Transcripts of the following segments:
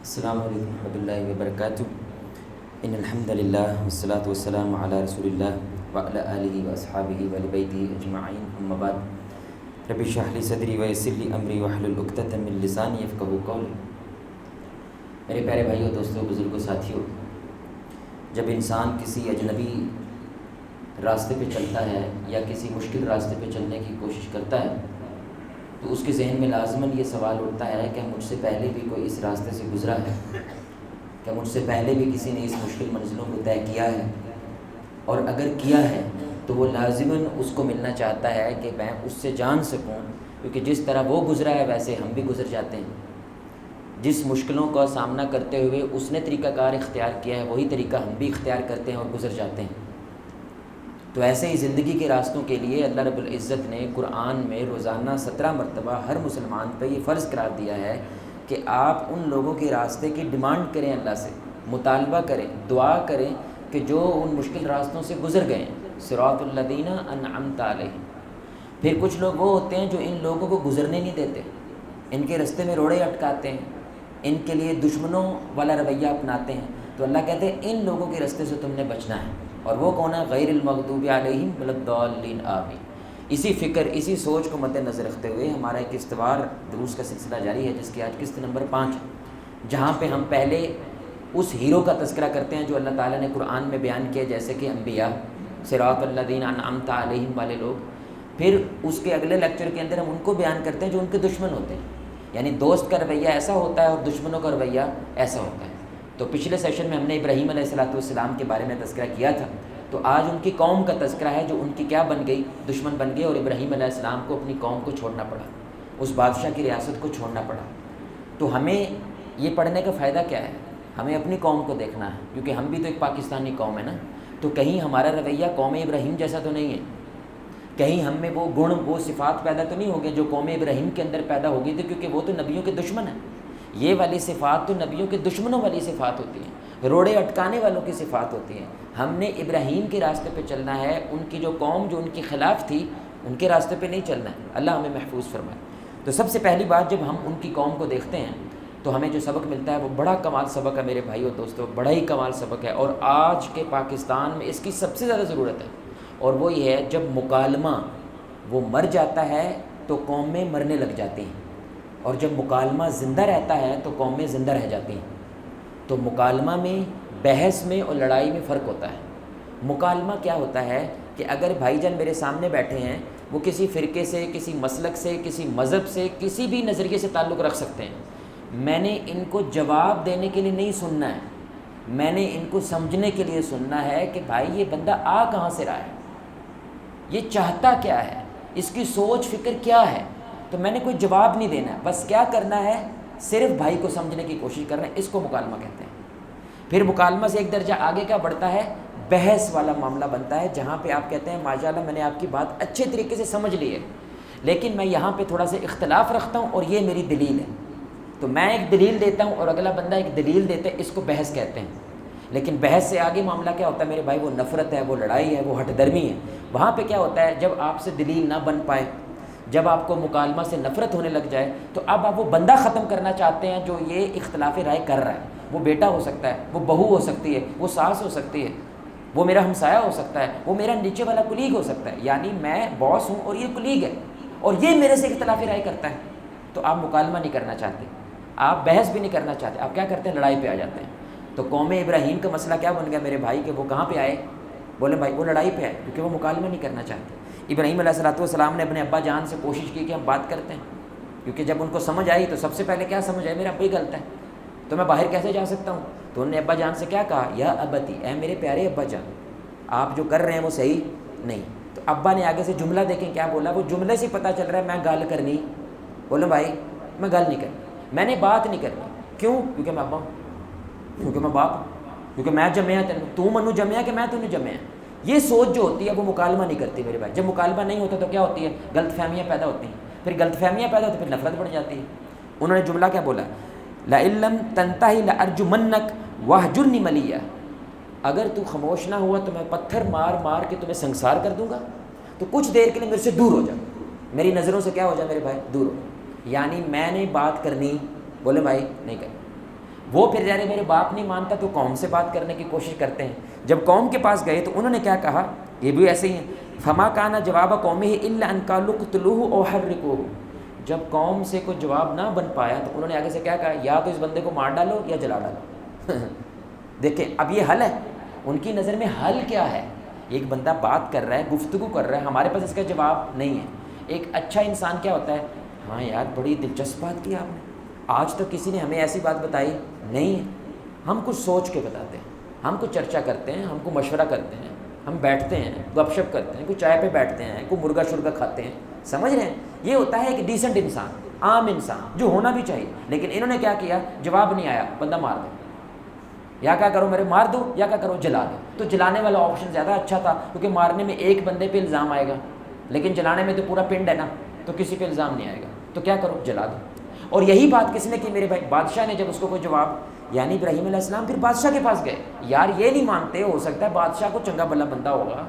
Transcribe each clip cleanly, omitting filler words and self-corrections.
السلام علیکم ورحمۃ اللہ وبرکاتہ۔ ان الحمد للہ والصلاۃ والسلام علی رسول اللہ وعلی آلہ واصحابہ وآل بیتہ اجمعین، اما بعد۔ رب اشرح لی صدری ویسر لی امری واحلل عقدۃ من لسانی یفقہوا قولی۔ میرے پیارے بھائیوں، دوستوں، بزرگوں، ساتھیوں، جب انسان کسی اجنبی راستے پہ چلتا ہے یا کسی مشکل راستے پہ چلنے کی کوشش کرتا ہے تو اس کے ذہن میں لازماً یہ سوال اٹھتا ہے کہ مجھ سے پہلے بھی کوئی اس راستے سے گزرا ہے، کہ مجھ سے پہلے بھی کسی نے اس مشکل منزلوں کو طے کیا ہے، اور اگر کیا ہے تو وہ لازماً اس کو ملنا چاہتا ہے کہ میں اس سے جان سکوں، کیونکہ جس طرح وہ گزرا ہے ویسے ہم بھی گزر جاتے ہیں۔ جس مشکلوں کا سامنا کرتے ہوئے اس نے طریقہ کار اختیار کیا ہے وہی طریقہ ہم بھی اختیار کرتے ہیں اور گزر جاتے ہیں۔ تو ایسے ہی زندگی کے راستوں کے لیے اللہ رب العزت نے قرآن میں روزانہ 17 مرتبہ ہر مسلمان پہ یہ فرض قرار دیا ہے کہ آپ ان لوگوں کے راستے کی ڈیمانڈ کریں، اللہ سے مطالبہ کریں، دعا کریں کہ جو ان مشکل راستوں سے گزر گئے ہیں، صراط الذین انعمت علیہم۔ پھر کچھ لوگ وہ ہوتے ہیں جو ان لوگوں کو گزرنے نہیں دیتے، ان کے راستے میں روڑے اٹکاتے ہیں، ان کے لیے دشمنوں والا رویہ اپناتے ہیں۔ تو اللہ کہتے ہیں ان لوگوں کے راستے سے تم نے بچنا ہے، اور وہ کون ہے؟ غیر المغضوب علیہم ولا الضالین، آمین۔ اسی فکر، اسی سوچ کو مد نظر رکھتے ہوئے ہمارا ایک استوار دروس کا سلسلہ جاری ہے، جس کی آج قسط نمبر 5 ہے، جہاں پہ ہم پہلے اس ہیرو کا تذکرہ کرتے ہیں جو اللہ تعالیٰ نے قرآن میں بیان کیا، جیسے کہ انبیاء، صراط الذین انعمت علیہم والے لوگ۔ پھر اس کے اگلے لیکچر کے اندر ہم ان کو بیان کرتے ہیں جو ان کے دشمن ہوتے ہیں، یعنی دوست کا رویہ ایسا ہوتا ہے اور دشمنوں کا رویہ ایسا ہوتا ہے۔ تو پچھلے سیشن میں ہم نے ابراہیم علیہ السلام کے بارے میں تذکرہ کیا تھا، تو آج ان کی قوم کا تذکرہ ہے جو ان کی کیا بن گئی؟ دشمن بن گئے، اور ابراہیم علیہ السلام کو اپنی قوم کو چھوڑنا پڑا، اس بادشاہ کی ریاست کو چھوڑنا پڑا۔ تو ہمیں یہ پڑھنے کا فائدہ کیا ہے؟ ہمیں اپنی قوم کو دیکھنا ہے، کیونکہ ہم بھی تو ایک پاکستانی قوم ہے نا۔ تو کہیں ہمارا رویہ قوم ابراہیم جیسا تو نہیں ہے، کہیں ہم میں وہ گن، وہ صفات پیدا تو نہیں ہو گئے جو قوم ابراہیم کے اندر پیدا ہو گئی تھی، کیونکہ وہ تو نبیوں کے دشمن ہیں۔ یہ والی صفات تو نبیوں کے دشمنوں والی صفات ہوتی ہیں، روڑے اٹکانے والوں کی صفات ہوتی ہیں۔ ہم نے ابراہیم کے راستے پہ چلنا ہے، ان کی جو قوم جو ان کے خلاف تھی ان کے راستے پہ نہیں چلنا ہے۔ اللہ ہمیں محفوظ فرمائے۔ تو سب سے پہلی بات، جب ہم ان کی قوم کو دیکھتے ہیں تو ہمیں جو سبق ملتا ہے وہ بڑا کمال سبق ہے میرے بھائیو دوستو، بڑا ہی کمال سبق ہے، اور آج کے پاکستان میں اس کی سب سے زیادہ ضرورت ہے۔ اور وہ یہ ہے، جب مکالمہ وہ مر جاتا ہے تو قومیں مرنے لگ جاتی ہیں، اور جب مکالمہ زندہ رہتا ہے تو قومیں زندہ رہ جاتی ہیں۔ تو مکالمہ میں، بحث میں اور لڑائی میں فرق ہوتا ہے۔ مکالمہ کیا ہوتا ہے کہ اگر بھائی جان میرے سامنے بیٹھے ہیں، وہ کسی فرقے سے، کسی مسلک سے، کسی مذہب سے، کسی بھی نظریے سے تعلق رکھ سکتے ہیں، میں نے ان کو جواب دینے کے لیے نہیں سننا ہے، میں نے ان کو سمجھنے کے لیے سننا ہے کہ بھائی یہ بندہ آ کہاں سے رہا ہے، یہ چاہتا کیا ہے، اس کی سوچ فکر کیا ہے۔ تو میں نے کوئی جواب نہیں دینا ہے، بس کیا کرنا ہے؟ صرف بھائی کو سمجھنے کی کوشش کرنا ہے، اس کو مکالمہ کہتے ہیں۔ پھر مکالمہ سے ایک درجہ آگے کیا بڑھتا ہے؟ بحث والا معاملہ بنتا ہے، جہاں پہ آپ کہتے ہیں ماشاءاللہ میں نے آپ کی بات اچھے طریقے سے سمجھ لی ہے، لیکن میں یہاں پہ تھوڑا سا اختلاف رکھتا ہوں اور یہ میری دلیل ہے۔ تو میں ایک دلیل دیتا ہوں اور اگلا بندہ ایک دلیل دیتا ہے، اس کو بحث کہتے ہیں۔ لیکن بحث سے آگے معاملہ کیا ہوتا ہے میرے بھائی؟ وہ نفرت ہے، وہ لڑائی ہے، وہ ہٹ درمی ہے۔ وہاں پہ کیا ہوتا ہے؟ جب آپ سے دلیل نہ بن پائے، جب آپ کو مکالمہ سے نفرت ہونے لگ جائے، تو اب آپ وہ بندہ ختم کرنا چاہتے ہیں جو یہ اختلاف رائے کر رہا ہے۔ وہ بیٹا ہو سکتا ہے، وہ بہو ہو سکتی ہے، وہ ساس ہو سکتی ہے، وہ میرا ہمسایہ ہو سکتا ہے، وہ میرا نیچے والا کلیگ ہو سکتا ہے، یعنی میں باس ہوں اور یہ کلیگ ہے، اور یہ میرے سے اختلاف رائے کرتا ہے۔ تو آپ مکالمہ نہیں کرنا چاہتے، آپ بحث بھی نہیں کرنا چاہتے، آپ کیا کرتے ہیں؟ لڑائی پہ آ جاتے ہیں۔ تو قوم ابراہیم کا مسئلہ کیا بن گیا میرے بھائی کہ وہ کہاں پہ آئے؟ بولے بھائی وہ لڑائی پہ آئے، کیونکہ وہ مکالمہ نہیں کرنا چاہتے۔ ابراہیم علیہ السلام نے اپنے ابا جان سے کوشش کی کہ ہم بات کرتے ہیں، کیونکہ جب ان کو سمجھ آئی تو سب سے پہلے کیا سمجھ آئی؟ میرا ابا ہی غلط ہے، تو میں باہر کیسے جا سکتا ہوں؟ تو انہوں نے ابا جان سے کیا کہا؟ یا ابتی، اے میرے پیارے ابا جان، آپ جو کر رہے ہیں وہ صحیح نہیں۔ تو ابا نے آگے سے جملہ دیکھیں کیا بولا، وہ جملے سے پتہ چل رہا ہے میں گال کرنی، بولو بھائی میں گال نہیں کرنی، میں نے بات نہیں کرنی۔ کیوں؟ کیونکہ میں ابا ہوں، کیونکہ میں باپ ہوں، کیونکہ میں جمیا تینوں، تو منو جمیا کہ میں تینوں جمیا۔ یہ سوچ جو ہوتی ہے وہ مکالمہ نہیں کرتی میرے بھائی۔ جب مکالمہ نہیں ہوتا تو کیا ہوتی ہے؟ غلط فہمیاں پیدا ہوتی ہیں، پھر غلط فہمیاں پیدا ہوتی ہیں، پھر نفرت بڑھ جاتی ہے۔ انہوں نے جملہ کیا بولا؟ لَإِن لَّمْ تَنْتَهِ لَأَرْجُمَنَّكَ وَاهْجُرْنِ مَلِيًّا، اگر تو خاموش نہ ہوا تو میں پتھر مار مار کے تمہیں سنسار کر دوں گا، تو کچھ دیر کے لیے میرے سے دور ہو جا، میری نظروں سے کیا ہو جا میرے بھائی؟ دور ہو۔ یعنی میں نے بات کرنی، بولے بھائی نہیں کرنی، وہ پھر یار میرے باپ نہیں مانتا تو قوم سے بات کرنے کی کوشش کرتے ہیں. جب قوم کے پاس گئے تو انہوں نے کیا کہا, یہ بھی ایسے ہی ہیں, فما کانا جواب قومہ الا ان قالوا اقتلوه او حرقوه. جب قوم سے کوئی جواب نہ بن پایا تو انہوں نے آگے سے کیا کہا, یا تو اس بندے کو مار ڈالو یا جلا ڈالو. دیکھیں اب یہ حل ہے, ان کی نظر میں حل کیا ہے. ایک بندہ بات کر رہا ہے, گفتگو کر رہا ہے, ہمارے پاس اس کا جواب نہیں ہے. ایک اچھا انسان کیا ہوتا ہے, ہاں یار بڑی دلچسپ بات کی آپ نے, آج تک کسی نے ہمیں ایسی بات بتائی نہیں ہے. ہم کچھ سوچ کے بتاتے ہیں, ہم کو چرچا کرتے ہیں, ہم کو مشورہ کرتے ہیں, ہم بیٹھتے ہیں گپ شپ کرتے ہیں, کوئی چائے پہ بیٹھتے ہیں, کوئی مرغا شرغا کھاتے ہیں. سمجھ رہے ہیں, یہ ہوتا ہے ایک ڈیسنٹ انسان, عام انسان جو ہونا بھی چاہیے. لیکن انہوں نے کیا کیا, جواب نہیں آیا, بندہ مار دو, یا کیا کرو میرے مار دو, یا کیا کرو جلا دو. تو جلانے والا آپشن زیادہ اچھا تھا, کیونکہ مارنے میں ایک بندے پہ الزام آئے گا, لیکن جلانے میں تو پورا پنڈ ہے نا, تو کسی پہ الزام نہیں آئے گا. تو کیا کرو, جلا دو. اور یہی بات کس نے کی میرے بھائی, بادشاہ نے. جب اس کو کوئی جواب, یعنی ابراہیم علیہ السلام پھر بادشاہ کے پاس گئے. یار یہ نہیں مانتے, ہو سکتا ہے بادشاہ کو چنگا بھلا بندہ ہوگا,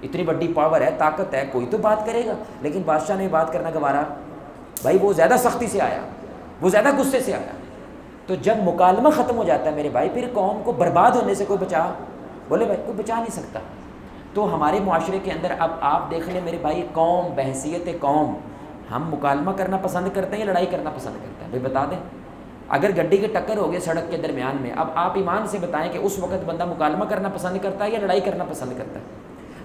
اتنی بڑی پاور ہے, طاقت ہے, کوئی تو بات کرے گا. لیکن بادشاہ نے بات کرنا گوارا, بھائی وہ زیادہ سختی سے آیا, وہ زیادہ غصے سے آیا. تو جب مکالمہ ختم ہو جاتا ہے میرے بھائی, پھر قوم کو برباد ہونے سے کوئی بچا, بولے بھائی کوئی بچا نہیں سکتا. تو ہمارے معاشرے کے اندر اب آپ دیکھ لیں میرے بھائی, قوم بحیثیت قوم ہم مکالمہ کرنا پسند کرتے ہیں یا لڑائی کرنا پسند کرتے ہیں؟ بھائی بتا دیں. اگر گڈی کی ٹکر ہو گئی سڑک کے درمیان میں, اب آپ ایمان سے بتائیں کہ اس وقت بندہ مکالمہ کرنا پسند کرتا ہے یا لڑائی کرنا پسند کرتا ہے؟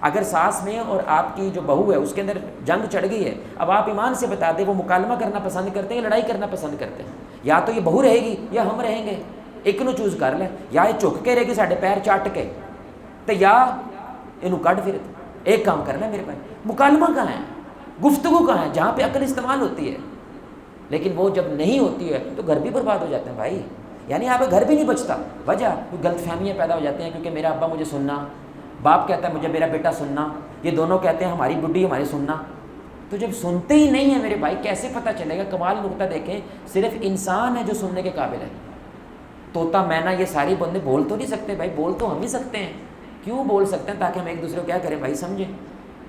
اگر ساس میں اور آپ کی جو بہو ہے اس کے اندر جنگ چڑھ گئی ہے, اب آپ ایمان سے بتا دیں وہ مکالمہ کرنا پسند کرتے ہیں یا لڑائی کرنا پسند کرتے ہیں؟ یا تو یہ بہو رہے گی یا ہم رہیں گے, ایک نو چوز کر لیں. یا یہ چک کے رہے گی ساڈے پیر چٹ کے, تو یا یہ کڈ پھر. ایک کام کرنا ہے میرے بھائی, مکالمہ کہاں ہے, گفتگو کہاں ہے جہاں پہ عقل استعمال ہوتی ہے. لیکن وہ جب نہیں ہوتی ہے تو گھر بھی برباد ہو جاتے ہیں بھائی. یعنی یہاں پہ گھر بھی نہیں بچتا. وجہ غلط فہمیاں پیدا ہو جاتی ہیں, کیونکہ میرا ابا مجھے سننا, باپ کہتا ہے مجھے میرا بیٹا سننا, یہ دونوں کہتے ہیں ہماری بڈھی ہمارے سننا. تو جب سنتے ہی نہیں ہیں میرے بھائی, کیسے پتہ چلے گا؟ کمال نقطہ دیکھیں, صرف انسان ہے جو سننے کے قابل ہے. طوطا مینا یہ ساری بندے بول تو نہیں سکتے بھائی, بول تو ہم ہی سکتے ہیں. کیوں بول سکتے ہیں؟ تاکہ ہم ایک دوسرے کو کیا کریں بھائی, سمجھیں.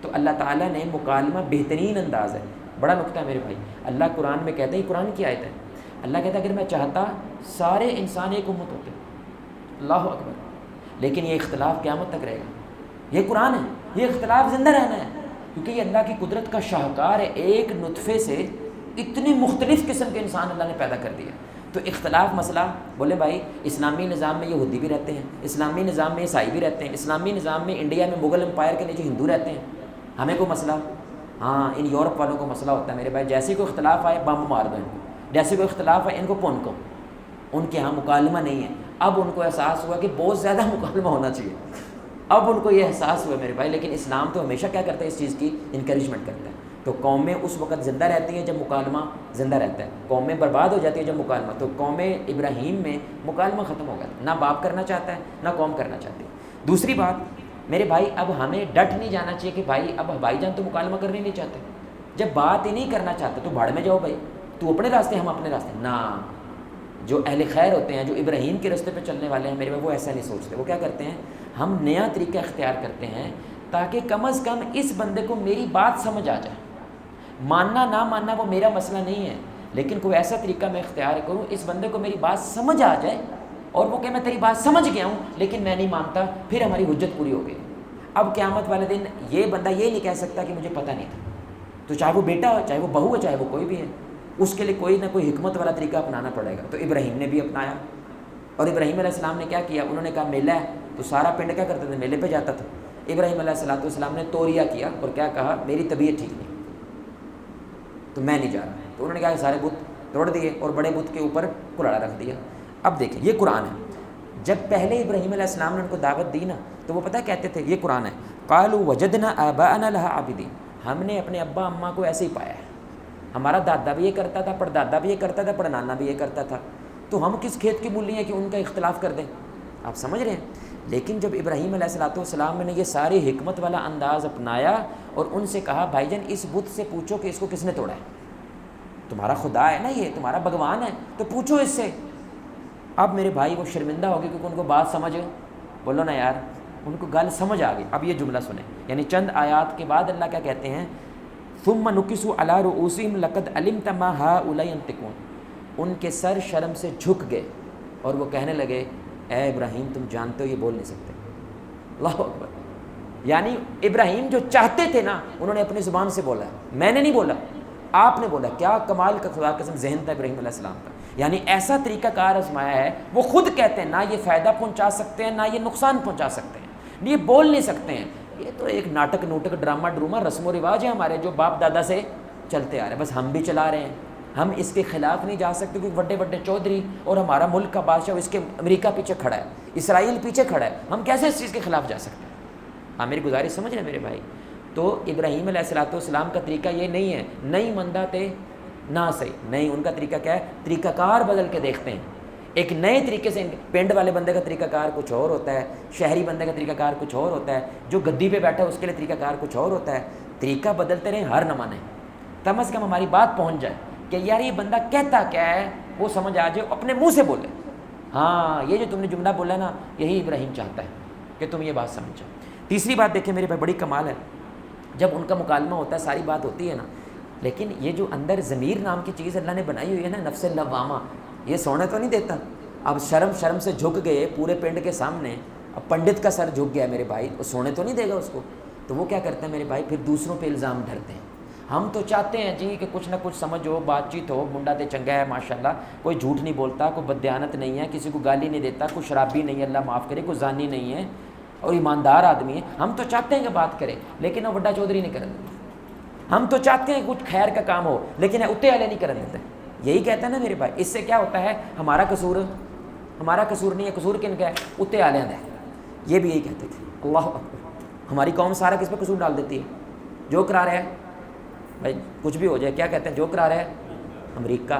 تو اللہ تعالیٰ نے مکالمہ بہترین انداز ہے, بڑا نقطہ ہے میرے بھائی. اللہ قرآن میں کہتے ہیں, قرآن کی آیت ہے, اللہ کہتا ہے اگر میں چاہتا سارے انسان ایک امت ہوتے. اللہ اکبر. لیکن یہ اختلاف قیامت تک رہے گا. یہ قرآن ہے, یہ اختلاف زندہ رہنا ہے, کیونکہ یہ اللہ کی قدرت کا شاہکار ہے. ایک نطفے سے اتنے مختلف قسم کے انسان اللہ نے پیدا کر دیا. تو اختلاف مسئلہ, بولے بھائی اسلامی نظام میں یہودی بھی رہتے ہیں, اسلامی نظام میں عیسائی بھی رہتے ہیں, اسلامی نظام میں انڈیا میں مغل امپائر کے نیچے ہندو رہتے ہیں, ہمیں کوئی مسئلہ؟ ہاں ان یورپ والوں کو مسئلہ ہوتا ہے میرے بھائی. جیسے کوئی اختلاف آئے بم مار دو ان کو, جیسے کوئی اختلاف آئے ان کو پون کو. ان کے ہاں مکالمہ نہیں ہے. اب ان کو احساس ہوا کہ بہت زیادہ مکالمہ ہونا چاہیے, اب ان کو یہ احساس ہوا میرے بھائی. لیکن اسلام تو ہمیشہ کیا کرتا ہے, اس چیز کی انکریجمنٹ کرتا ہے. تو قومیں اس وقت زندہ رہتی ہیں جب مکالمہ زندہ رہتا ہے, قومیں برباد ہو جاتی ہے جب مکالمہ. تو قوم ابراہیم میں مکالمہ ختم ہو گیا, نہ باپ کرنا چاہتا ہے نہ قوم کرنا چاہتی. دوسری بات میرے بھائی, اب ہمیں ڈٹ نہیں جانا چاہیے کہ بھائی اب بھائی جان تو مکالمہ کرنے نہیں چاہتے. جب بات ہی نہیں کرنا چاہتے تو بھاڑ میں جاؤ بھائی, تو اپنے راستے ہم اپنے راستے. نہ, جو اہل خیر ہوتے ہیں, جو ابراہیم کے راستے پہ چلنے والے ہیں میرے بھائی, وہ ایسا نہیں سوچتے. وہ کیا کرتے ہیں, ہم نیا طریقہ اختیار کرتے ہیں تاکہ کم از کم اس بندے کو میری بات سمجھ آ جائے. ماننا نہ ماننا وہ میرا مسئلہ نہیں ہے, لیکن کوئی ایسا طریقہ میں اختیار کروں اس بندے کو میری بات سمجھ آ جائے, اور وہ کہ میں تیری بات سمجھ گیا ہوں لیکن میں نہیں مانتا, پھر ہماری حجت پوری ہو گئی. اب قیامت والے دن یہ بندہ یہ نہیں کہہ سکتا کہ مجھے پتہ نہیں تھا. تو چاہے وہ بیٹا ہو, چاہے وہ بہو ہے, چاہے وہ کوئی بھی ہے, اس کے لیے کوئی نہ کوئی حکمت والا طریقہ اپنانا پڑے گا. تو ابراہیم نے بھی اپنایا, اور ابراہیم علیہ السلام نے کیا کیا, انہوں نے کہا میلہ ہے, تو سارا پنڈ کیا کرتے تھے, میلے پہ جاتا تھا. ابراہیم علیہ السلام نے توریہ کیا اور کیا کہا, میری طبیعت ٹھیک نہیں تو میں نہیں جا رہا. تو انہوں نے کہا کہ سارے بت توڑ دیے اور بڑے بت کے اوپر کلاڑا رکھ دیا. اب دیکھیں یہ قرآن ہے. جب پہلے ابراہیم علیہ السلام نے ان کو دعوت دی نا, تو وہ پتہ کہتے تھے, یہ قرآن ہے, قالوا وجدنا آباءنا لها عابدین, ہم نے اپنے ابا اماں کو ایسے ہی پایا ہے, ہمارا دادا بھی یہ کرتا تھا, پردادا بھی یہ کرتا تھا, پڑنانا بھی یہ کرتا تھا, تو ہم کس کھیت کی مولی ہیں کہ ان کا اختلاف کر دیں. آپ سمجھ رہے ہیں. لیکن جب ابراہیم علیہ السلام نے یہ ساری حکمت والا انداز اپنایا اور ان سے کہا بھائی جان اس بت سے پوچھو کہ اس کو کس نے توڑا ہے, تمہارا خدا ہے نا, یہ تمہارا بھگوان ہے, تو پوچھو اس سے. اب میرے بھائی وہ شرمندہ ہو گئے کیونکہ ان کو بات سمجھ, بولو نا یار, ان کو گل سمجھ آ گئی. اب یہ جملہ سنیں, یعنی چند آیات کے بعد اللہ کیا کہتے ہیں, ثم نکسوا علی رؤوسہم لقد علمت ما ہؤلاء ینطقون, ان کے سر شرم سے جھک گئے. اور وہ کہنے لگے اے ابراہیم تم جانتے ہو یہ بول نہیں سکتے. اللہ اکبر. یعنی ابراہیم جو چاہتے تھے نا انہوں نے اپنی زبان سے بولا, میں نے نہیں بولا, آپ نے بولا. کیا کمال کا خدا قسم ذہن تھا ابراہیم علیہ السلام کا. یعنی ایسا طریقہ کار آزمایا ہے, وہ خود کہتے ہیں نہ یہ فائدہ پہنچا سکتے ہیں نہ یہ نقصان پہنچا سکتے ہیں, یہ بول نہیں سکتے ہیں. یہ تو ایک ناٹک نوٹک ڈرامہ ڈروما رسم و رواج ہے ہمارے جو باپ دادا سے چلتے آ رہے ہیں, بس ہم بھی چلا رہے ہیں. ہم اس کے خلاف نہیں جا سکتے کیونکہ بڑے بڑے چودھری اور ہمارا ملک کا بادشاہ, اس کے امریکہ پیچھے کھڑا ہے, اسرائیل پیچھے کھڑا ہے, ہم کیسے اس چیز کے خلاف جا سکتے ہیں. ہاں میری گزارش سمجھ رہے ہیں میرے بھائی. تو ابراہیم علیہ السلام کا طریقہ یہ نہیں ہے نہیں مندہ تے نہ صحیح نہیں. ان کا طریقہ کیا ہے, طریقہ کار بدل کے دیکھتے ہیں. ایک نئے طریقے سے, پنڈ والے بندے کا طریقہ کار کچھ اور ہوتا ہے, شہری بندے کا طریقہ کار کچھ اور ہوتا ہے, جو گدی پہ بیٹھا ہے اس کے لیے طریقہ کار کچھ اور ہوتا ہے. طریقہ بدلتے رہیں ہر نہ مانے, کم از کم ہماری بات پہنچ جائے کہ یار یہ بندہ کہتا کیا ہے, وہ سمجھ آ جائے, اپنے منہ سے بولے ہاں یہ جو تم نے جملہ بولا نا یہی ابراہیم چاہتا ہے کہ تم یہ بات سمجھو. تیسری بات دیکھیں میرے بھائی, بڑی کمال ہے. جب ان کا مکالمہ ہوتا ہے ساری بات ہوتی ہے نا, لیکن یہ جو اندر ضمیر نام کی چیز اللہ نے بنائی ہوئی ہے نا, نفس لوامہ, یہ سونے تو نہیں دیتا. اب شرم سے جھک گئے پورے پنڈ کے سامنے, اب پنڈت کا سر جھک گیا میرے بھائی, وہ سونے تو نہیں دے گا اس کو. تو وہ کیا کرتے ہیں میرے بھائی, پھر دوسروں پہ الزام ڈھرتے ہیں. ہم تو چاہتے ہیں جی کہ کچھ نہ کچھ سمجھ ہو, بات چیت ہو, منڈا تے چنگا ہے ماشاءاللہ, کوئی جھوٹ نہیں بولتا, کوئی بددیانت نہیں ہے, کسی کو گالی نہیں دیتا, کوئی شرابی نہیں ہے اللہ معاف کرے, کوئی زانی نہیں ہے اور ایماندار آدمی ہے. ہم تو چاہتے ہیں کہ بات کرے لیکن وہ بڑا چودھری نہیں کرنے دیتے. ہم تو چاہتے ہیں کہ کچھ خیر کا کام ہو لیکن اتے والے نہیں کرنے دیتے. یہی کہتے ہیں نا میرے بھائی. اس سے کیا ہوتا ہے, ہمارا قصور نہیں ہے, قصور کن کا ہے, اتے والے کا ہے. یہ بھی یہی کہتے تھے. اللہ اکبر. ہماری قوم سارا کس پہ قصور ڈال دیتی ہے, جو کرا رہا ہے بھائی کچھ بھی ہو جائے, کیا کہتے ہیں جو کرا رہا ہے امریکہ,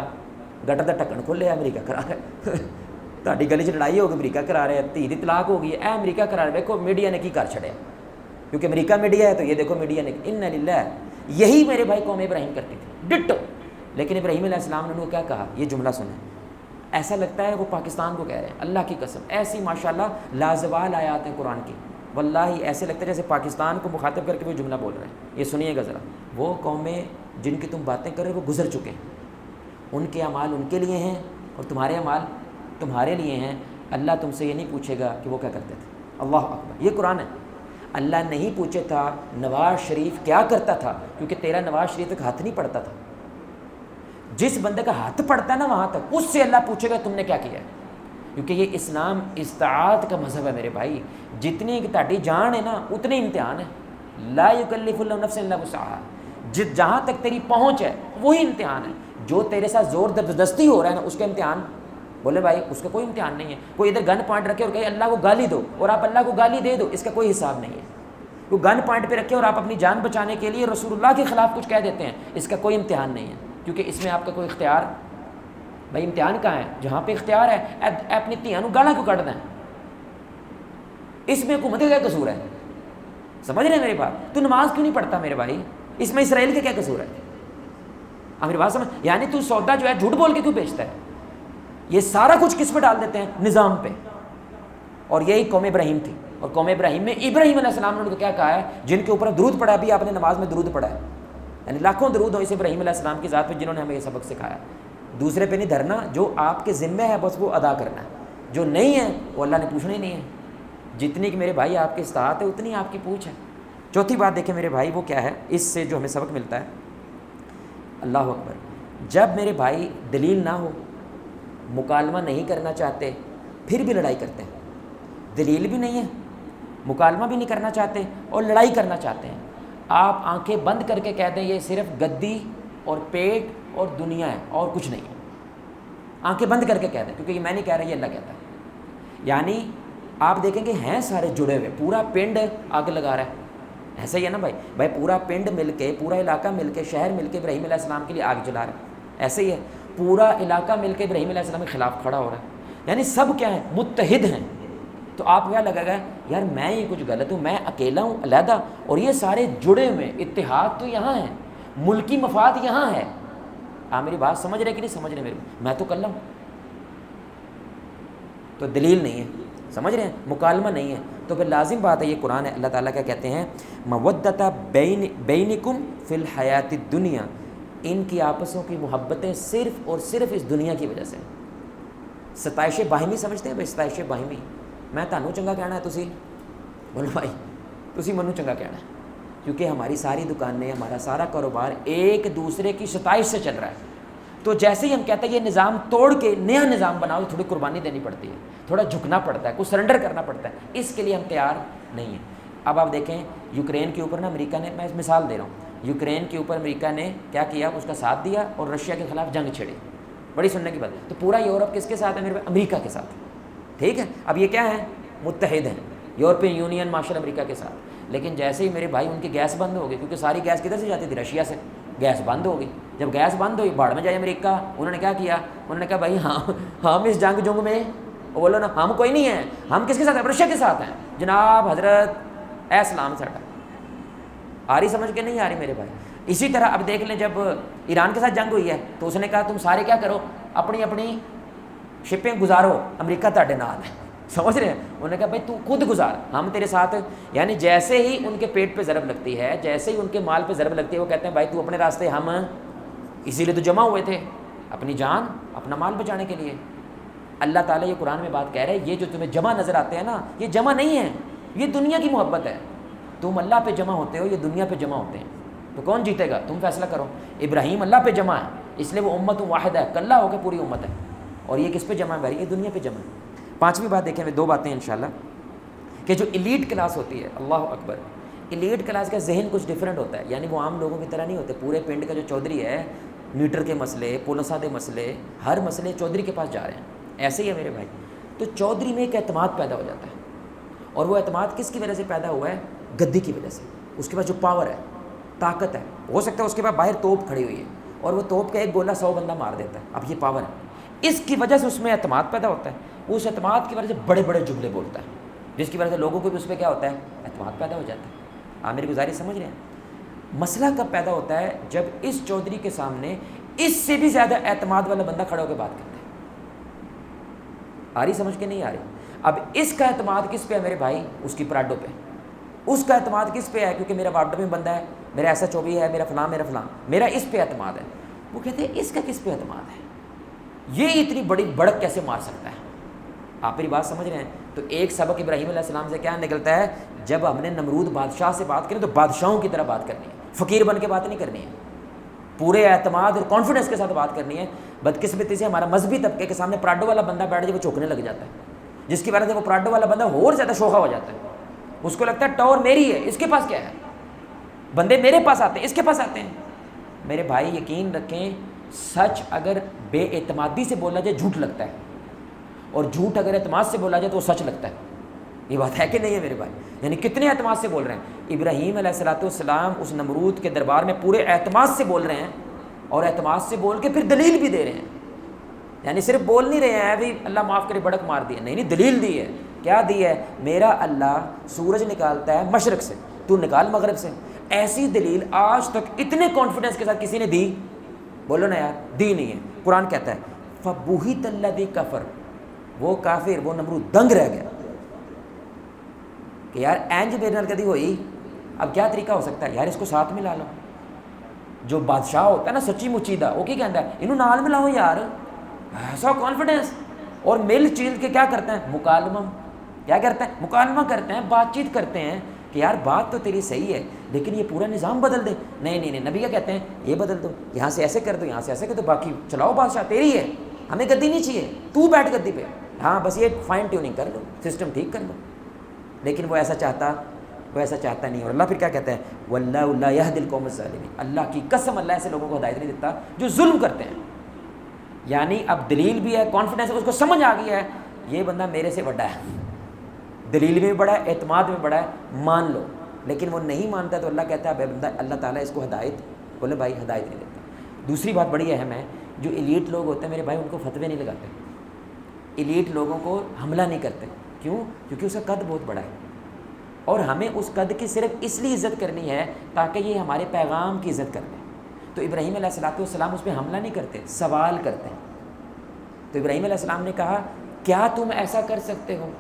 گٹر کا ڈھکن کھولے امریکہ کرا رہا ہے. تہاڈی گلی 'ਚ لڑائی ہو گئی امریکہ کرا رہا ہے, دھی دی طلاق ہو گئی ہے امریکہ کرا رہا ہے. دیکھو میڈیا نے کی کر چھڑیا, کیونکہ امریکہ میڈیا ہے تو یہ دیکھو میڈیا نے. ان للہ. یہی میرے بھائی قوم ابراہیم کرتی تھی ڈٹو. لیکن ابراہیم علیہ السلام نے کیا کہا, یہ جملہ سنیں, ایسا لگتا ہے وہ پاکستان کو کہہ رہے ہیں. اللہ کی قسم ایسی ماشاءاللہ لازوال آیات ہیں قرآن کی, واللہ ایسے لگتا ہے جیسے پاکستان کو مخاطب کر کے وہ جملہ بول رہے ہیں. یہ سنیے گا ذرا. وہ قومیں جن کی تم باتیں کر رہے ہو وہ گزر چکے ہیں, ان کے اعمال ان کے لیے ہیں اور تمہارے اعمال تمہارے لیے ہیں. اللہ تم سے یہ نہیں پوچھے گا کہ وہ کیا کرتے تھے. اللہ اکبر. یہ قرآن ہے. اللہ نہیں پوچھے تھا نواز شریف کیا کرتا تھا, کیونکہ تیرا نواز شریف تک ہاتھ نہیں پڑتا تھا. جس بندے کا ہاتھ پڑتا ہے نا وہاں تک, اس سے اللہ پوچھے گا تم نے کیا کیا ہے. کیونکہ یہ اسلام استطاعت کا مذہب ہے میرے بھائی. جتنی تہاڈی جان ہے نا اتنے امتحان ہے. لا یکلف اللہ نفسا الا وسعہا. جہاں تک تیری پہنچ ہے وہی امتحان ہے. جو تیرے ساتھ زور زبردستی ہو رہا ہے نا اس کا امتحان, بولے بھائی اس کا کوئی امتحان نہیں ہے. کوئی ادھر گن پوائنٹ رکھے اور کہے اللہ کو گالی دو اور آپ اللہ کو گالی دے دو, اس کا کوئی حساب نہیں ہے. کوئی گن پوائنٹ پہ رکھے اور آپ اپنی جان بچانے کے لیے رسول اللہ کے خلاف کچھ کہہ دیتے ہیں, اس کا کوئی امتحان نہیں ہے. کیونکہ اس میں آپ کا کوئی اختیار, بھائی امتحان کہاں ہے جہاں پہ اختیار ہے اپنی دھیاں نو گالاں کیوں کٹ دیں, اس میں حکومت کا کیا قصور ہے. سمجھ رہے ہیں میری بات. تو نماز کیوں نہیں پڑھتا میرے بھائی, اس میں اسرائیل کا کیا قصور ہے. آپ میری بات سمجھ, یعنی تو سودا جو ہے جھوٹ بول کے کیوں بیچتا ہے. یہ سارا کچھ کس پہ ڈال دیتے ہیں, نظام پہ. اور یہی قوم ابراہیم تھی. اور قوم ابراہیم میں ابراہیم علیہ السلام نے ان کو کیا کہا ہے, جن کے اوپر درود پڑھا, بھی آپ نے نماز میں درود پڑھا ہے, یعنی لاکھوں درود ہو اس ابراہیم علیہ السلام کی ذات پہ جنہوں نے ہمیں یہ سبق سکھایا. دوسرے پہ نہیں دھرنا, جو آپ کے ذمہ ہے بس وہ ادا کرنا ہے, جو نہیں ہے وہ اللہ نے پوچھنا ہی نہیں ہے. جتنی کہ میرے بھائی آپ کے استطاعت ہے اتنی آپ کی پوچھ ہے. چوتھی بات دیکھیں میرے بھائی, وہ کیا ہے, اس سے جو ہمیں سبق ملتا ہے. اللہ اکبر. جب میرے بھائی دلیل نہ ہو, مکالمہ نہیں کرنا چاہتے, پھر بھی لڑائی کرتے ہیں. دلیل بھی نہیں ہے, مکالمہ بھی نہیں کرنا چاہتے اور لڑائی کرنا چاہتے ہیں. آپ آنکھیں بند کر کے کہہ دیں یہ صرف گدی اور پیٹ اور دنیا ہے اور کچھ نہیں ہے. آنکھیں بند کر کے کہہ دیں, کیونکہ یہ میں نہیں کہہ رہا, یہ اللہ کہتا ہے. یعنی آپ دیکھیں گے ہیں سارے جڑے ہوئے, پورا پنڈ آگ لگا رہا ہے. ایسا ہی ہے نا بھائی پورا پنڈ مل کے, پورا علاقہ مل کے, شہر مل کے ابراہیم علیہ السلام کے لیے آگ جلا رہا ہے. ایسے ہی ہے, پورا علاقہ مل کے ابراہیم علیہ السلام کے خلاف کھڑا ہو رہا ہے. یعنی سب کیا ہے, متحد ہیں. تو آپ کیا لگا گا یار میں ہی کچھ غلط ہوں, میں اکیلا ہوں علیحدہ, اور یہ سارے جڑے ہوئے. اتحاد تو یہاں ہے, ملکی مفاد یہاں ہے. آپ میری بات سمجھ رہے کہ نہیں سمجھ رہے میرے, میں تو کل ہوں. تو دلیل نہیں ہے, سمجھ رہے ہیں, مکالمہ نہیں ہے. تو پھر لازم بات ہے, یہ قرآن ہے, اللہ تعالیٰ کیا کہتے ہیں, مودۃ بینکم فی الحیات الدنیا. ان کی آپسوں کی محبتیں صرف اور صرف اس دنیا کی وجہ سے, ستائش باہمی سمجھتے ہیں بھائی؟ ستائش باہمی، میں تانوں چنگا کہنا ہے، تسی بولو بھائی تسی منوں چنگا کہنا ہے، کیونکہ ہماری ساری دکانیں، ہمارا سارا کاروبار ایک دوسرے کی ستائش سے چل رہا ہے. تو جیسے ہی ہم کہتے ہیں یہ نظام توڑ کے نیا نظام بناؤ، تھوڑی قربانی دینی پڑتی ہے، تھوڑا جھکنا پڑتا ہے، کچھ سرنڈر کرنا پڑتا ہے. اس کے لیے ہم تیار نہیں ہیں. اب آپ دیکھیں یوکرین کے اوپر نا امریکہ نے، میں مثال دے رہا ہوں، یوکرین کے اوپر امریکہ نے کیا کیا، اس کا ساتھ دیا اور رشیا کے خلاف جنگ چھڑی. بڑی سننے کی بات ہے. تو پورا یورپ کس کے ساتھ ہے میرے؟ امریکہ کے ساتھ. ٹھیک ہے، اب یہ کیا ہے؟ متحد ہیں، یورپین یونین مارشل امریکہ کے ساتھ. لیکن جیسے ہی میرے بھائی ان کی گیس بند ہو گئی، کیونکہ ساری گیس کدھر سے جاتی تھی؟ رشیا سے. گیس بند ہو گئی. جب گیس بند ہوئی، باڑ میں جائے امریکہ. انہوں نے کیا کیا؟ انہوں نے کہا بھائی ہم اس جنگ میں، بولو نا، ہم کوئی نہیں ہیں. ہم کس کے ساتھ ہیں؟ رشیا کے ساتھ ہیں. جناب حضرت اسلام ساڈا. آ رہی سمجھ کے نہیں آ رہی میرے بھائی؟ اسی طرح اب دیکھ لیں، جب ایران کے ساتھ جنگ ہوئی ہے تو اس نے کہا تم سارے کیا کرو، اپنی اپنی شپیں گزارو، امریکہ تہاڈے نال ہے. سمجھ رہے ہیں؟ انہوں نے کہا بھائی تو خود گزار، ہم تیرے ساتھ. یعنی جیسے ہی ان کے پیٹ پہ ضرب لگتی ہے، جیسے ہی ان کے مال پہ ضرب لگتی ہے، وہ کہتے ہیں بھائی تو اپنے راستے، ہم اسی لیے تو جمع ہوئے تھے، اپنی جان اپنا مال بچانے کے لیے. اللہ تعالیٰ یہ قرآن میں بات کہہ رہے ہیں، یہ جو تمہیں جمع نظر آتے ہیں نا، یہ جمع نہیں ہے، یہ دنیا کی محبت ہے. تم اللہ پہ جمع ہوتے ہو، یہ دنیا پہ جمع ہوتے ہیں. تو کون جیتے گا؟ تم فیصلہ کرو. ابراہیم اللہ پہ جمع ہے، اس لیے وہ امت واحد ہے، کلہ ہو کے پوری امت ہے. اور یہ کس پہ جمع ہے بھائی؟ یہ دنیا پہ جمع ہے. پانچویں بات دیکھیں، دو باتیں انشاءاللہ، کہ جو ایلیٹ کلاس ہوتی ہے، اللہ اکبر، ایلیٹ کلاس کا ذہن کچھ ڈیفرنٹ ہوتا ہے. یعنی وہ عام لوگوں کی طرح نہیں ہوتے. پورے پنڈ کا جو چودھری ہے، میٹر کے مسئلے، پولسا کے مسئلے، ہر مسئلے چودھری کے پاس جا رہے ہیں. ایسے ہی ہے میرے بھائی. تو چودھری میں ایک اعتماد پیدا ہو جاتا ہے، اور وہ اعتماد کس کی وجہ سے پیدا ہوا ہے؟ گدی کی وجہ سے. اس کے پاس جو پاور ہے، طاقت ہے، ہو سکتا ہے اس کے پاس باہر توپ کھڑی ہوئی ہے اور وہ توپ کا ایک گولہ 100 بندہ مار دیتا ہے. اب یہ پاور ہے، اس کی وجہ سے اس میں اعتماد پیدا ہوتا ہے. اس اعتماد کی وجہ سے بڑے بڑے جملے بولتا ہے، جس کی وجہ سے لوگوں کو بھی اس پہ کیا ہوتا ہے؟ اعتماد پیدا ہو جاتا ہے. آپ میری گزارش سمجھ رہے ہیں؟ مسئلہ کب پیدا ہوتا ہے؟ جب اس چودھری کے سامنے اس سے بھی زیادہ اعتماد والا بندہ کھڑا ہو کے بات کرتا ہے. آ رہی سمجھ کے نہیں آ رہی؟ اب اس کا اعتماد کس پہ ہے میرے بھائی؟ اس کی پراڈو پہ. اس کا اعتماد کس پہ ہے؟ کیونکہ میرا وارڈ میں بندہ ہے، میرا ایسا چوبی ہے، میرا فلاں، میرا اس پہ اعتماد ہے. وہ کہتے ہیں اس کا کس پہ اعتماد ہے؟ یہ اتنی بڑی بڑک کیسے مار سکتا ہے؟ آپ میری بات سمجھ رہے ہیں؟ تو ایک سبق ابراہیم علیہ السلام سے کیا نکلتا ہے؟ جب ہم نے نمرود بادشاہ سے بات کریں تو بادشاہوں کی طرح بات کرنی ہے، فقیر بن کے بات نہیں کرنی ہے، پورے اعتماد اور کانفیڈنس کے ساتھ بات کرنی ہے. بدقسمتی سے ہمارا مذہبی طبقے کے سامنے پراڈو والا بندہ بیٹھ جائے، وہ چوکنے لگ جاتا ہے، جس کی وجہ سے وہ پراڈو والا بندہ اور زیادہ شوخہ ہو جاتا ہے. اس کو لگتا ہے ٹاور میری ہے، اس کے پاس کیا ہے؟ بندے میرے پاس آتے ہیں، اس کے پاس آتے ہیں. میرے بھائی یقین رکھیں، سچ اگر بے اعتمادی سے بولا جائے جھوٹ لگتا ہے، اور جھوٹ اگر اعتماد سے بولا جائے تو وہ سچ لگتا ہے. یہ بات ہے کہ نہیں ہے میرے بھائی؟ یعنی کتنے اعتماد سے بول رہے ہیں. ابراہیم علیہ السلام اس نمرود کے دربار میں پورے اعتماد سے بول رہے ہیں، اور اعتماد سے بول کے پھر دلیل بھی دے رہے ہیں. یعنی صرف بول نہیں رہے ہیں بھی اللہ معاف کرے بڑک مار دی ہے، نہیں، دلیل دی ہے. کیا دی ہے؟ میرا اللہ سورج نکالتا ہے مشرق سے، تو نکال مغرب سے. ایسی دلیل آج تک اتنے کانفیڈنس کے ساتھ کسی نے دی؟ بولو نا یار، دی نہیں ہے. قرآن کہتا ہے فَبُہِتَ الَّذِي كَفَرَ، وہ کافر، وہ نمرود دنگ رہ گیا کہ یار اینج میرے نال کدی ہوئی، اب کیا طریقہ ہو سکتا ہے یار، اس کو ساتھ ملا لو. جو بادشاہ ہوتا ہے نا سچی مچی دا، وہ کی کہتا ہے انہوں نال ملاؤ یار، ایسا کانفیڈنس. اور مل چیل کے کیا کرتے ہیں؟ مکالمہ. کیا کرتے ہیں؟ مکالمہ کرتے ہیں، بات چیت کرتے ہیں کہ یار بات تو تیری صحیح ہے لیکن یہ پورا نظام بدل دے. نہیں، نبی کیا کہتے ہیں؟ یہ بدل دو، یہاں سے ایسے کر دو، یہاں سے ایسے کر دو، باقی چلاؤ بادشاہ تیری ہے، ہمیں گدی نہیں چاہیے، تو بیٹھ گدی پہ، ہاں بس یہ فائن ٹیوننگ کر لو، سسٹم ٹھیک کر لو. لیکن وہ ایسا چاہتا نہیں. اور اللہ پھر کیا کہتا ہے؟ وَاللَّهُ لَا يَهْدِي الْقَوْمَ الظَّالِمِينَ، اللہ کی قسم اللہ ایسے لوگوں کو ہدایت نہیں دیتا جو ظلم کرتے ہیں. یعنی اب دلیل بھی ہے، کانفیڈنس ہے، اس کو سمجھ آ گیا ہے یہ بندہ میرے سے بڑا ہے، دلیل میں بھی بڑا ہے، اعتماد میں بڑا ہے، مان لو. لیکن وہ نہیں مانتا تو اللہ کہتا ہے بے بندہ، اللہ تعالیٰ اس کو ہدایت، بولے بھائی ہدایت نہیں دیتا. دوسری بات بڑی اہم ہے، جو ایلیٹ لوگ ہوتے ہیں میرے بھائی ان کو فتوے نہیں لگاتے، ایلیٹ لوگوں کو حملہ نہیں کرتے. کیوں؟ کیونکہ اس کا قد بہت بڑا ہے، اور ہمیں اس قد کی صرف اس لیے عزت کرنی ہے تاکہ یہ ہمارے پیغام کی عزت کر لیں. تو ابراہیم علیہ السلام اس پہ حملہ نہیں کرتے، سوال کرتے ہیں. تو ابراہیم علیہ السلام نے کہا کیا تم ایسا کر سکتے ہو؟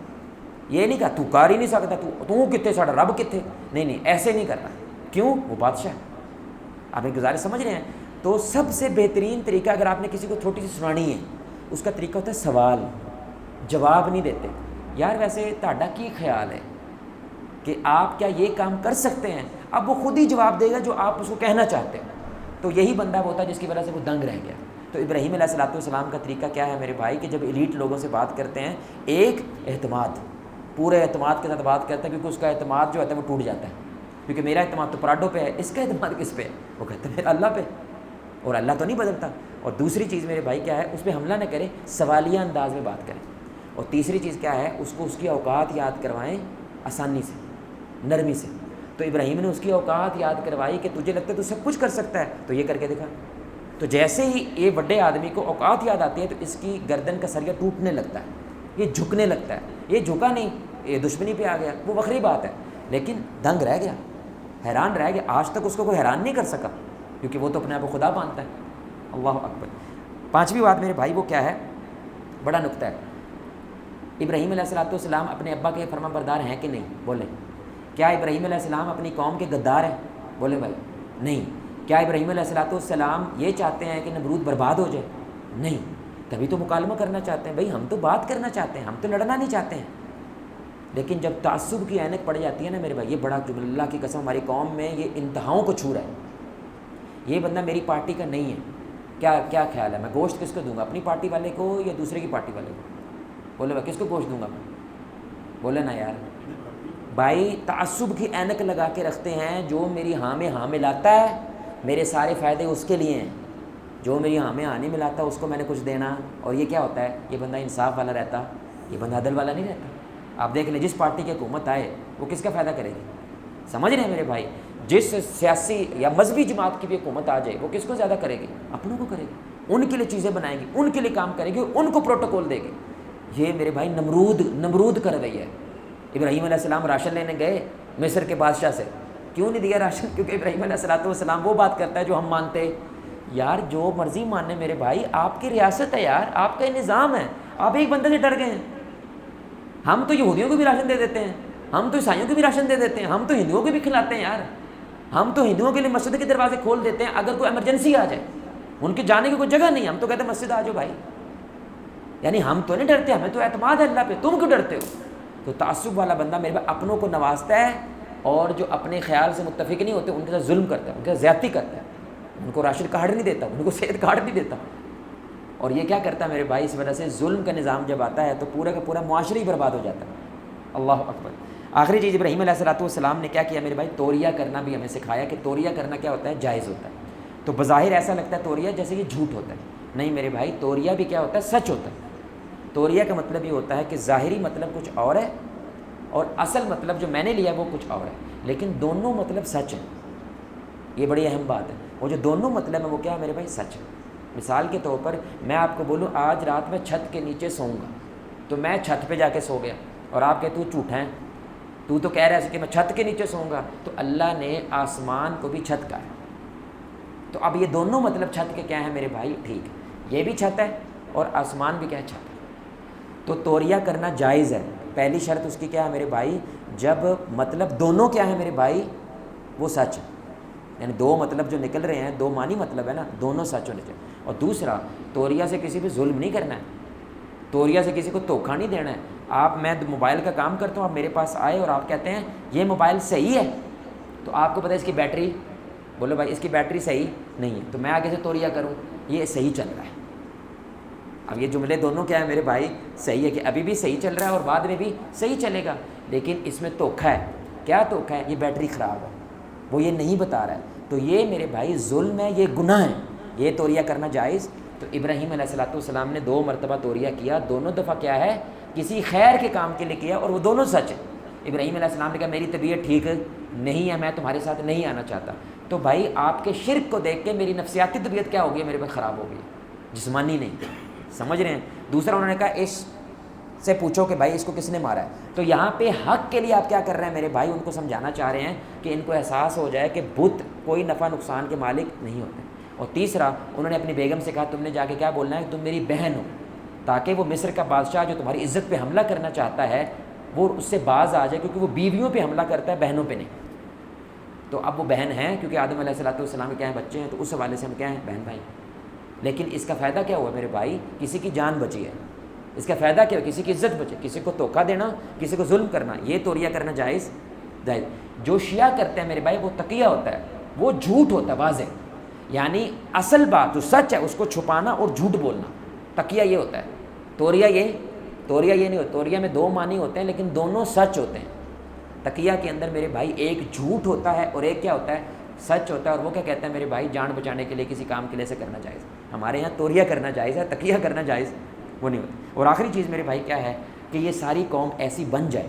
یہ نہیں کہا تو کر ہی نہیں سکتا، تو کتے ساڑا رب کتے، نہیں، ایسے نہیں کرنا. کیوں؟ وہ بادشاہ. آپ ایک گزارش سمجھ رہے ہیں؟ تو سب سے بہترین طریقہ اگر آپ نے کسی کو چھوٹی سی سنانی ہے، اس کا طریقہ ہوتا ہے سوال. جواب نہیں دیتے. یار ویسے تہاڈا کی خیال ہے کہ آپ کیا یہ کام کر سکتے ہیں؟ اب وہ خود ہی جواب دے گا جو آپ اس کو کہنا چاہتے ہیں. تو یہی بندہ ہوتا ہے جس کی وجہ سے وہ دنگ رہ گیا. تو ابراہیم علیہ الصلوۃ والسلام کا طریقہ کیا ہے میرے بھائی کہ جب ایلیٹ لوگوں سے بات کرتے ہیں، ایک اعتماد، پورے اعتماد کے ساتھ بات کرتا ہے، کیونکہ اس کا اعتماد جو ہوتا ہے وہ ٹوٹ جاتا ہے. کیونکہ میرا اعتماد تو پراڈو پہ ہے، اس کا اعتماد کس پہ ہے؟ وہ کہتا ہے میرا اللہ پہ، اور اللہ تو نہیں بدلتا. اور دوسری چیز میرے بھائی کیا ہے، اس پہ حملہ نہ کرے، سوالیہ انداز میں بات کریں. اور تیسری چیز کیا ہے، اس کو اس کی اوقات یاد کروائیں آسانی سے، نرمی سے. تو ابراہیم نے اس کی اوقات یاد کروائی کہ تجھے لگتا ہے تو سب کچھ کر سکتا ہے، تو یہ کر کے دکھا. تو جیسے ہی یہ بڑے آدمی کو اوقات یاد آتی ہے تو اس کی گردن کا سریہ ٹوٹنے لگتا ہے، یہ جھکنے لگتا ہے. یہ جھکا نہیں، یہ دشمنی پہ آ گیا، وہ بخری بات ہے، لیکن دنگ رہ گیا، حیران رہ گیا. آج تک اس کو کوئی حیران نہیں کر سکا، کیونکہ وہ تو اپنے آپ کو خدا مانتا ہے. اللہ اکبر. پانچویں بات میرے بھائی وہ کیا ہے، بڑا نکتہ ہے. ابراہیم علیہ الصلوۃ والسلام اپنے ابا کے فرما بردار ہیں کہ نہیں؟ بولیں. کیا ابراہیم علیہ السلام اپنی قوم کے غدار ہیں؟ بولیں بھائی. نہیں. کیا ابراہیم علیہ الصلوۃ والسلام یہ چاہتے ہیں کہ نمرود برباد ہو جائے؟ نہیں. تبھی تو مکالمہ کرنا چاہتے ہیں. بھائی ہم تو بات کرنا چاہتے ہیں، ہم تو لڑنا نہیں چاہتے ہیں. لیکن جب تعصب کی عینک پڑ جاتی ہے نا میرے بھائی، یہ بڑا جملہ اللہ کی قسم ہماری قوم میں یہ انتہاؤں کو چھو رہا ہے. یہ بندہ میری پارٹی کا نہیں ہے، کیا خیال ہے میں گوشت کس کو دوں گا، اپنی پارٹی والے کو یا دوسرے کی پارٹی والے کو؟ بولے بھائی کس کو گوشت دوں گا میں؟ بولے نا یار. بھائی تعصب کی اینک لگا کے رکھتے ہیں، جو میری ہاں میں ہاں ملاتا ہے میرے سارے فائدے اس کے لیے ہیں، جو میری ہاں میں ہاں نہیں ملاتا اس کو میں نے کچھ دینا. اور یہ کیا ہوتا ہے، یہ بندہ انصاف والا رہتا، یہ بندہ عدل والا نہیں رہتا. آپ دیکھ لیں جس پارٹی کی حکومت آئے وہ کس کا فائدہ کرے گی؟ سمجھ رہے ہیں میرے بھائی؟ جس سیاسی یا مذہبی جماعت کی بھی حکومت آ جائے وہ کس کو زیادہ کرے گی؟ اپنوں کو کرے گی. ان کے لیے چیزیں بنائے گی، ان کے لیے کام کرے گی، ان کو پروٹوکول دے گی. یہ میرے بھائی نمرود کر رہی ہے. ابراہیم علیہ السلام راشن لینے گئے مصر کے بادشاہ سے، کیوں نہیں دیا راشن؟ کیونکہ ابراہیم علیہ الصلوۃ والسلام وہ بات کرتا ہے جو ہم مانتے. یار جو مرضی ماننے میرے بھائی، آپ کی ریاست ہے یار، آپ کا نظام ہے، آپ ایک بندے سے ڈر گئے ہیں. ہم تو یہودیوں کو بھی راشن دے دیتے ہیں، ہم تو عیسائیوں کو بھی راشن دے دیتے ہیں، ہم تو ہندوؤں کو بھی کھلاتے ہیں یار. ہم تو ہندوؤں کے لیے مسجد کے دروازے کھول دیتے ہیں اگر کوئی ایمرجنسی آ جائے، ان کے جانے کی کوئی جگہ نہیں، ہم تو کہتے ہیں مسجد آ جاؤ بھائی. یعنی ہم تو نہیں ڈرتے، ہمیں تو اعتماد ہے اللہ پہ، تم کیوں ڈرتے ہو؟ تو تعصب والا بندہ میرے بھائی اپنوں کو نوازتا ہے، اور جو اپنے خیال سے متفق نہیں ہوتے ان کے ساتھ ظلم کرتا ہے، ان کے ساتھ زیادتی کرتا ہے. ان کو راشن کارڈ نہیں دیتا، ان کو صحت کارڈ نہیں دیتا. اور یہ کیا کرتا ہے میرے بھائی، اس وجہ سے ظلم کا نظام جب آتا ہے تو پورا کا پورا معاشرہ ہی برباد ہو جاتا ہے. اللہ اکبر. آخری چیز ابراہیم علیہ الصلوۃ والسلام نے کیا کیا میرے بھائی، توریہ کرنا بھی ہمیں سکھایا کہ توریہ کرنا کیا ہوتا ہے، جائز ہوتا ہے. تو بظاہر ایسا لگتا ہے توریہ جیسے یہ جھوٹ ہوتا ہے، نہیں میرے بھائی، توریہ بھی کیا ہوتا ہے، سچ ہوتا ہے. توریہ کا مطلب یہ ہوتا ہے کہ ظاہری مطلب کچھ اور ہے اور اصل مطلب جو میں نے لیا وہ کچھ اور ہے، لیکن دونوں مطلب سچ ہیں. یہ بڑی اہم بات ہے. وہ جو دونوں مطلب ہیں وہ کیا ہے میرے بھائی، سچ ہے. مثال کے طور پر میں آپ کو بولوں آج رات میں چھت کے نیچے سوؤں گا، تو میں چھت پہ جا کے سو گیا، اور آپ کہتے تو جھوٹا ہے، تو کہہ رہا ہے کہ میں چھت کے نیچے سوؤں گا. تو اللہ نے آسمان کو بھی چھت کہا ہے. تو اب یہ دونوں مطلب چھت کے کیا ہیں میرے بھائی، ٹھیک ہے، یہ بھی چھت ہے اور آسمان بھی کیا ہے، چھت ہے. تو توریہ کرنا جائز ہے. پہلی شرط اس کی کیا ہے میرے بھائی، جب مطلب دونوں کیا ہے میرے بھائی، وہ سچ ہے. یعنی دو مطلب جو نکل رہے ہیں، دو معنی مطلب ہے نا، دونوں سچ ہونے چاہیے. اور دوسرا، توریہ سے کسی پہ ظلم نہیں کرنا ہے، توریہ سے کسی کو دھوکہ نہیں دینا ہے. میں موبائل کا کام کرتا ہوں، آپ میرے پاس آئے اور آپ کہتے ہیں یہ موبائل صحیح ہے، تو آپ کو پتہ ہے اس کی بیٹری، بولو بھائی اس کی بیٹری صحیح نہیں ہے، تو میں آگے سے توریہ کروں یہ صحیح چل رہا ہے. اب یہ جملے دونوں کیا ہے میرے بھائی، صحیح ہے کہ ابھی بھی صحیح چل رہا ہے اور بعد میں بھی صحیح چلے گا، لیکن اس میں دھوکہ ہے. کیا دھوکہ ہے؟ یہ بیٹری خراب ہے، وہ یہ نہیں بتا رہا ہے. تو یہ میرے بھائی ظلم ہے، یہ گناہ ہے. یہ توریہ کرنا جائز. تو ابراہیم علیہ الصلوۃ والسلام نے 2 مرتبہ توریہ کیا، دونوں دفعہ کیا ہے، کسی خیر کے کام کے لیے کیا، اور وہ دونوں سچ ہیں. ابراہیم علیہ السلام نے کہا میری طبیعت ٹھیک نہیں ہے، میں تمہارے ساتھ نہیں آنا چاہتا. تو بھائی آپ کے شرک کو دیکھ کے میری نفسیاتی طبیعت کیا ہوگی میرے بھائی، خراب ہوگی، جسمانی نہیں. سمجھ رہے ہیں؟ دوسرا انہوں نے کہا اس سے پوچھو کہ بھائی اس کو کس نے مارا ہے. تو یہاں پہ حق کے لیے آپ کیا کر رہے ہیں میرے بھائی، ان کو سمجھانا چاہ رہے ہیں کہ ان کو احساس ہو جائے کہ بت کوئی نفع نقصان کے مالک نہیں ہوتے. اور تیسرا انہوں نے اپنی بیگم سے کہا تم نے جا کے کیا بولنا ہے کہ تم میری بہن ہو، تاکہ وہ مصر کا بادشاہ جو تمہاری عزت پہ حملہ کرنا چاہتا ہے وہ اس سے باز آ جائے، کیونکہ وہ بیویوں پہ حملہ کرتا ہے، بہنوں پہ نہیں. تو اب وہ بہن ہیں کیونکہ آدم علیہ الصلوۃ والسلام کے کیا ہیں، بچے ہیں، تو اس حوالے سے ہم کیا ہیں، بہن بھائی. لیکن اس کا فائدہ کیا ہوا میرے بھائی، کسی کی جان بچی ہے، اس کا فائدہ کیا؟ کسی کی عزت بچے، کسی کو دھوکہ دینا، کسی کو ظلم کرنا، یہ توریہ کرنا جائز جائز۔ جو شیعہ کرتے ہیں میرے بھائی وہ تقیہ ہوتا ہے، وہ جھوٹ ہوتا ہے واضح، یعنی اصل بات جو سچ ہے اس کو چھپانا اور جھوٹ بولنا، تقیہ یہ ہوتا ہے۔ توریہ یہ نہیں ہوتا، توریہ میں دو معنی ہوتے ہیں لیکن دونوں سچ ہوتے ہیں۔ تقیہ کے اندر میرے بھائی ایک جھوٹ ہوتا ہے اور ایک کیا ہوتا ہے؟ سچ ہوتا ہے۔ اور وہ کیا کہتا ہے میرے بھائی؟ جان بچانے کے لیے کسی کام کے لیے سے کرنا جائز۔ ہمارے یہاں توریہ کرنا جائز ہے، تقیہ کرنا جائز وہ نہیں ہوتا۔ اور آخری چیز میرے بھائی کیا ہے کہ یہ ساری قوم ایسی بن جائے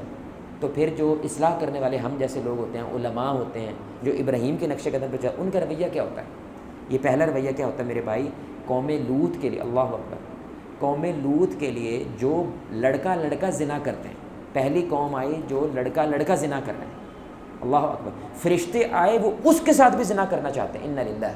تو پھر جو اصلاح کرنے والے ہم جیسے لوگ ہوتے ہیں، علماء ہوتے ہیں جو ابراہیم کے نقش قدم پہ چلتے ہیں، ان کا رویہ کیا ہوتا ہے؟ یہ پہلا رویہ کیا ہوتا ہے میرے بھائی؟ قوم لوط کے لیے، اللہ اکبر، قوم لوط کے لیے جو لڑکا لڑکا زنا کرتے ہیں، پہلی قوم آئی جو لڑکا لڑکا زنا کر رہے ہیں، اللہ اکبر، فرشتے آئے وہ اس کے ساتھ بھی زنا کرنا چاہتے ہیں، انا للہ،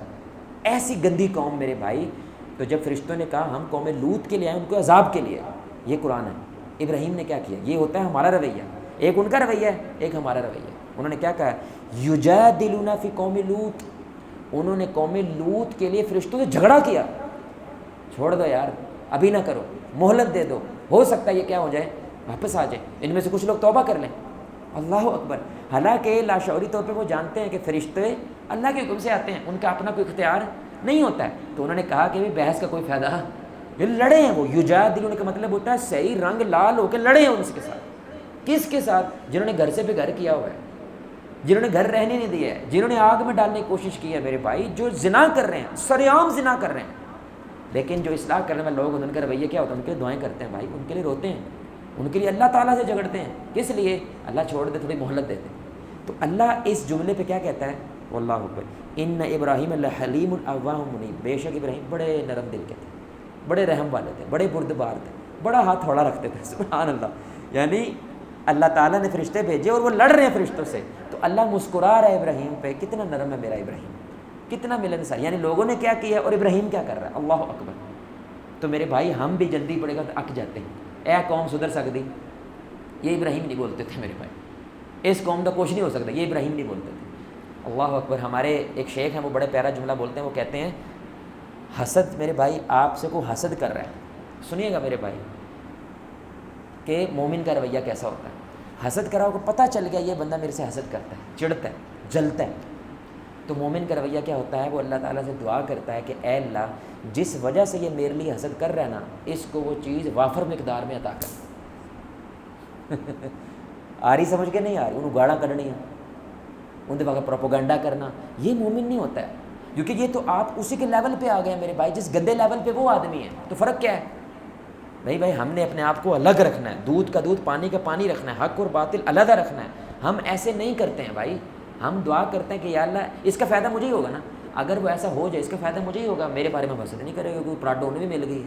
ایسی گندی قوم میرے بھائی۔ تو جب فرشتوں نے کہا ہم قوم لوط کے لیے آئے، ان کو عذاب کے لیے، یہ قرآن ہے، ابراہیم نے کیا کیا؟ یہ ہوتا ہے ہمارا رویہ، ایک ان کا رویہ ہے، ایک ہمارا رویہ۔ انہوں نے کیا کہا؟ یجادلون فی قوم لوط، انہوں نے قوم لوط کے لیے فرشتوں سے جھگڑا کیا، چھوڑ دو یار، ابھی نہ کرو، مہلت دے دو، ہو سکتا ہے یہ کیا ہو جائے، واپس آ جائے، ان میں سے کچھ لوگ توبہ کر لیں، اللہ اکبر۔ حالانکہ لاشعوری طور پہ وہ جانتے ہیں کہ فرشتے اللہ کے حکم سے آتے ہیں، ان کا اپنا کوئی اختیار نہیں ہوتا ہے۔ تو انہوں نے کہا کہ بحث کا کوئی فائدہ، یہ لڑے ہیں، وہ یجادلون کا مطلب ہوتا ہے صحیح رنگ لال ہو کے لڑے ہیں ان کے ساتھ۔ کس کے ساتھ؟ جنہوں نے گھر سے بھی گھر کیا ہوا ہے، جنہوں نے گھر رہنے نہیں دیا ہے، جنہوں نے آگ میں ڈالنے کی کوشش کی ہے میرے بھائی، جو زنا کر رہے ہیں، سرعام زنا کر رہے ہیں۔ لیکن جو اصلاح کرنے والے لوگ ان کا رویہ کیا ہوتا ہے؟ ان کے لیے دعائیں کرتے ہیں بھائی، ان کے لیے روتے ہیں، ان کے لیے اللہ تعالیٰ سے جھگڑتے ہیں، کس لیے؟ اللہ چھوڑ دے، تھوڑی مہلت دیتے ہیں۔ تو اللہ اس جملے پہ کیا کہتا ہے؟ واللہ اکبر، ان ابراہیم لحلیم اواہ منیب، بے شک ابراہیم بڑے نرم دل کے تھے، بڑے رحم والے تھے، بڑے بردبار تھے، بڑا ہاتھ تھوڑا رکھتے تھے، سبحان اللہ۔ یعنی اللہ تعالیٰ نے فرشتے بھیجے اور وہ لڑ رہے ہیں فرشتوں سے، تو اللہ مسکرا رہا ہے ابراہیم پہ، کتنا نرم ہے میرا ابراہیم، کتنا ملنسار۔ یعنی لوگوں نے کیا کیا ہے اور ابراہیم کیا کر رہا ہے، اللہ اکبر۔ تو میرے بھائی ہم بھی جلدی پڑے گا تو اک جاتے ہیں، اے قوم سدھر سکتی، یہ ابراہیم نہیں بولتے تھے میرے بھائی، اس قوم کا کچھ نہیں ہو سکتا، یہ ابراہیم نہیں بولتے تھے، اللہ اکبر۔ ہمارے ایک شیخ ہیں، وہ بڑے پیارا جملہ بولتے ہیں، وہ کہتے ہیں حسد، میرے بھائی آپ سے کوئی حسد کر رہا ہے، سنیے گا میرے بھائی کہ مومن کا رویہ کیسا ہوتا ہے۔ حسد کرا کو پتہ چل گیا یہ بندہ میرے سے حسد کرتا ہے، چڑھتا ہے، جلتا ہے، تو مومن کا رویہ کیا ہوتا ہے؟ وہ اللہ تعالیٰ سے دعا کرتا ہے کہ اے اللہ جس وجہ سے یہ میرے لیے حسد کر رہا ہے نا، اس کو وہ چیز وافر مقدار میں عطا کر۔ آ رہی سمجھ کے نہیں آ رہی؟ انہوں گاڑاں کڈنی ہیں، ان کے وقت پروپیگنڈا کرنا، یہ مومن نہیں ہوتا ہے، کیونکہ یہ تو آپ اسی کے لیول پہ آ گئے میرے بھائی، جس گندے لیول پہ وہ آدمی ہے۔ تو فرق کیا ہے بھائی ہم نے اپنے آپ کو الگ رکھنا ہے، دودھ کا دودھ پانی کا پانی رکھنا ہے، حق اور باطل علیحدہ رکھنا ہے۔ ہم ایسے نہیں کرتے ہیں بھائی، ہم دعا کرتے ہیں کہ یا اللہ اس کا فائدہ مجھے ہی ہوگا نا، اگر وہ ایسا ہو جائے اس کا فائدہ مجھے ہی ہوگا، میرے بارے میں حسد نہیں کرے گا، کوئی پراڈو انہیں بھی مل گئی،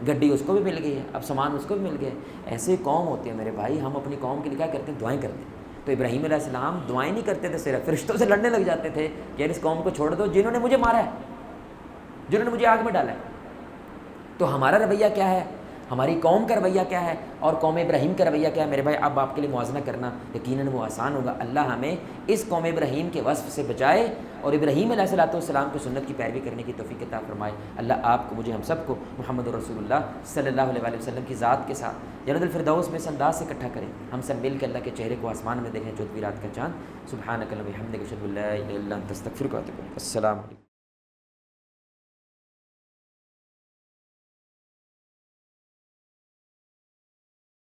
گڈی اس کو بھی مل گئی ہے، اب سامان اس کو بھی مل گیا۔ ایسے قوم ہوتی ہے میرے بھائی، ہم اپنی قوم کے لیے کیا کرتے ہیں؟ دعائیں کرتے ہیں۔ تو ابراہیم علیہ السلام دعائیں نہیں کرتے تھے صرف، فرشتوں سے لڑنے لگ جاتے تھے کہ یار اس قوم کو چھوڑ دو جنہوں نے مجھے مارا ہے، جنہوں نے مجھے آگ میں ڈالا ہے۔ تو ہمارا رویہ کیا ہے، ہماری قوم کا رویہ کیا ہے اور قوم ابراہیم کا رویہ کیا ہے میرے بھائی؟ اب آپ کے لیے موازنہ کرنا یقیناً وہ آسان ہوگا۔ اللہ ہمیں اس قوم ابراہیم کے وصف سے بچائے اور ابراہیم علیہ السلام کی سنت کی پیروی کرنے کی توفیق عطا فرمائے۔ اللہ آپ کو، مجھے، ہم سب کو محمد رسول اللہ صلی اللہ علیہ وسلم کی ذات کے ساتھ جنت الفردوس میں اس انداز سے اکٹھا کریں، ہم سب مل کے اللہ کے چہرے کو آسمان میں دیکھیں چودھویں رات کا چاند۔ سبحانک اللہم و بحمدک، اشہد ان لا الہ الا انت، استغفرک و اتوب الیک۔ السلام علیکم۔